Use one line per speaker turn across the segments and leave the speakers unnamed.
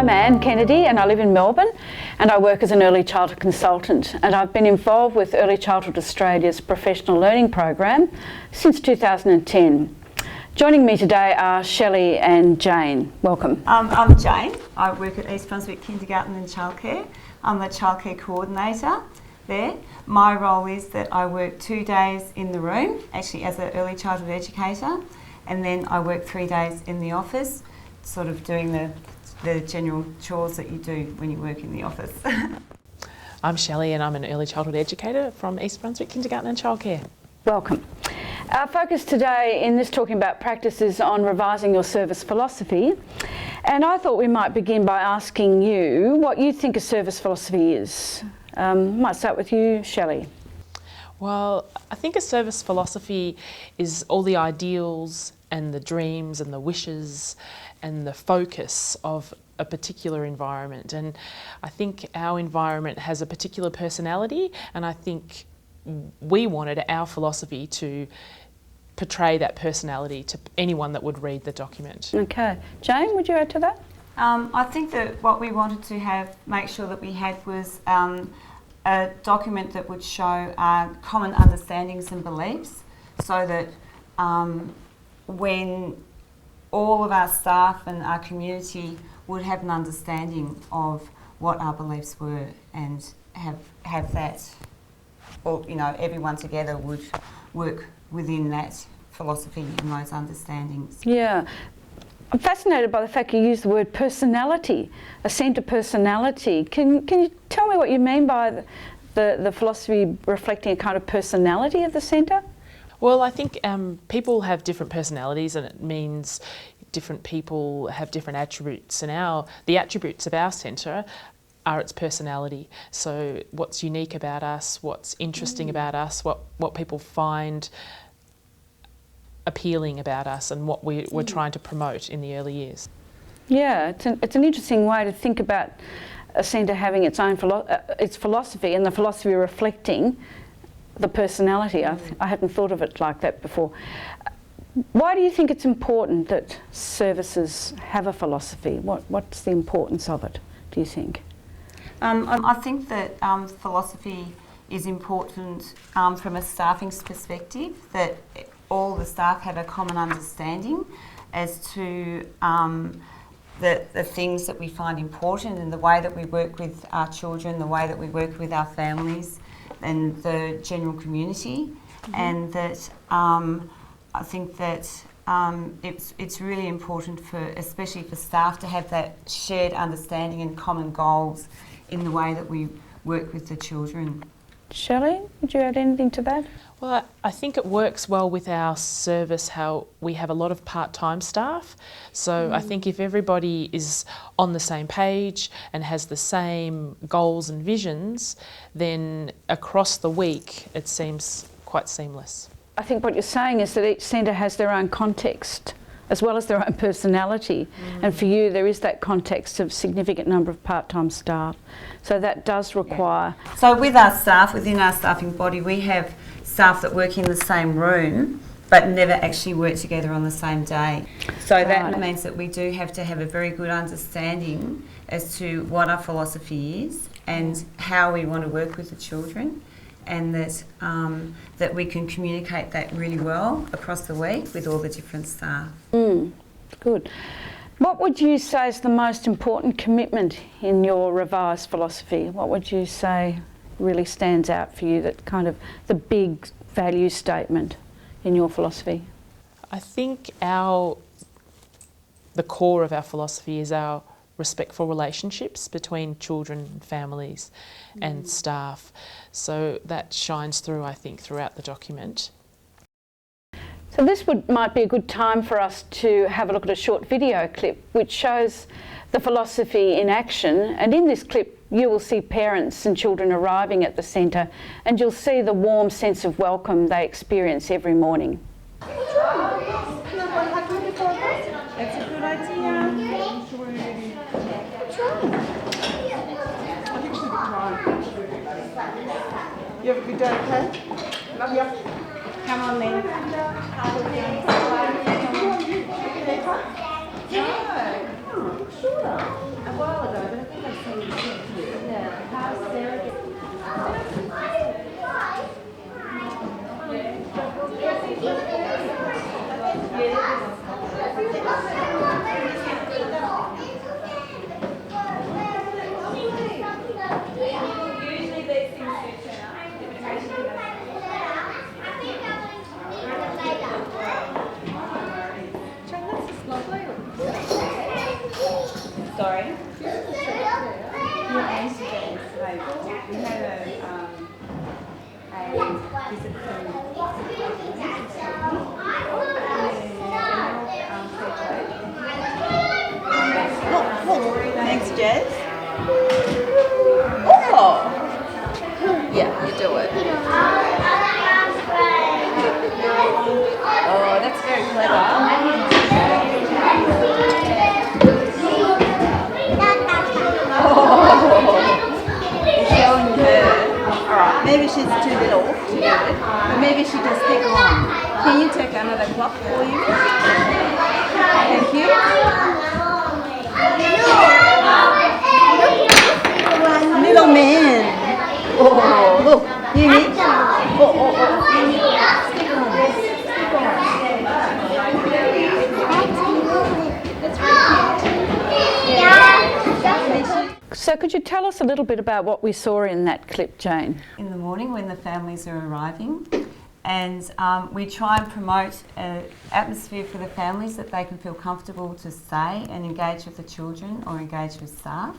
I'm Anne Kennedy and I live in Melbourne and I work as an early childhood consultant, and I've been involved with Early Childhood Australia's professional learning program since 2010. Joining me today are Shelley and Jane. Welcome.
I'm Jane. I work at East Brunswick Kindergarten and Childcare. I'm the childcare coordinator there. My role is that I work 2 days in the room, actually as an early childhood educator, and then I work 3 days in the office, sort of doing the general chores that you do when you work in the office.
I'm Shelley and I'm an early childhood educator from East Brunswick Kindergarten and Childcare.
Welcome. Our focus today in this Talking About Practice is on revising your service philosophy, and I thought we might begin by asking you what you think a service philosophy is. Might start with you, Shelley.
Well, I think a service philosophy is all the ideals and the dreams and the wishes and the focus of a particular environment. And I think our environment has a particular personality, and I think we wanted our philosophy to portray that personality to anyone that would read the document.
Okay. Jane, would you add to that?
I think that what we wanted to make sure that we had was a document that would show common understandings and beliefs, so that when all of our staff and our community would have an understanding of what our beliefs were and have that, or everyone together would work within that philosophy and those understandings.
Yeah. I'm fascinated by the fact you use the word personality, a centre personality. Can you tell me what you mean by the philosophy reflecting a kind of personality of the centre?
Well, I think people have different personalities, and it means different people have different attributes, and the attributes of our centre are its personality. So what's unique about us, what's interesting about us, what people find appealing about us, and what we're trying to promote in the early years. Yeah,
it's an interesting way to think about a centre having its own its philosophy, and the philosophy reflecting the personality. I hadn't thought of it like that before. Why do you think it's important that services have a philosophy? What's the importance of it, do you think?
I think that philosophy is important from a staffing perspective, that all the staff have a common understanding as to the things that we find important and the way that we work with our children, the way that we work with our families and the general community. And that I think that it's really important especially for staff to have that shared understanding and common goals in the way that we work with the children.
Shelley, would you add anything to that?
Well, I think it works well with our service, how we have a lot of part-time staff. So I think if everybody is on the same page and has the same goals and visions, then across the week it seems quite seamless.
I think what you're saying is that each centre has their own context as well as their own personality. And for you, there is that context of significant number of part-time staff. So that does require...
Yeah. So with our staff, within our staffing body, we have staff that work in the same room but never actually work together on the same day. So that means that we do have to have a very good understanding as to what our philosophy is and how we want to work with the children, and that we can communicate that really well across the week with all the different staff.
Good. What would you say is the most important commitment in your revised philosophy? What would you say really stands out for you, that kind of the big value statement in your philosophy?
I think the core of our philosophy is our respectful relationships between children and families and staff. So that shines through, I think, throughout the document.
So this might be a good time for us to have a look at a short video clip which shows the philosophy in action, and in this clip you will see parents and children arriving at the centre, and you'll see the warm sense of welcome they experience every morning.
That's a good idea. I think she'll be crying. You have a good day, okay? Love you. Come on then. No.
A while ago, but I think I've seen it since. Yeah. How's Sarah
Usually these things do turn up. Sorry? Yeah, yesterday. We had a visit from Thanks, Jez. Oh! Yeah, you do it. Oh, that's very clever. Showing her. Alright, maybe she's too little to do it, but maybe she does stick on. Can you take another clock for you? Thank you. Little man. Oh, look. You need. Stick on.
So could you tell us a little bit about what we saw in that clip, Jane?
In the morning when the families are arriving, and we try and promote an atmosphere for the families that they can feel comfortable to stay and engage with the children or engage with staff.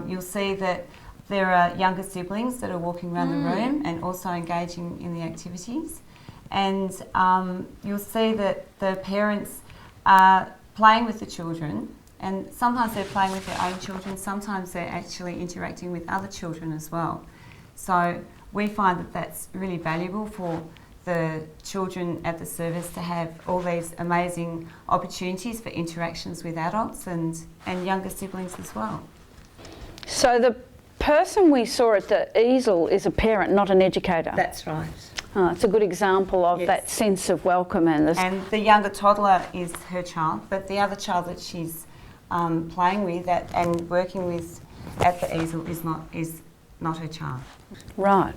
You'll see that there are younger siblings that are walking around the room and also engaging in the activities. And you'll see that the parents are playing with the children, and sometimes they're playing with their own children, sometimes they're actually interacting with other children as well. So we find that that's really valuable for the children at the service to have all these amazing opportunities for interactions with adults and younger siblings as well.
So the person we saw at the easel is a parent, not an educator.
That's right.
Oh, it's a good example of that sense of welcome and
the younger toddler is her child, but the other child that she's playing with and working with at the easel is not her child.
Right.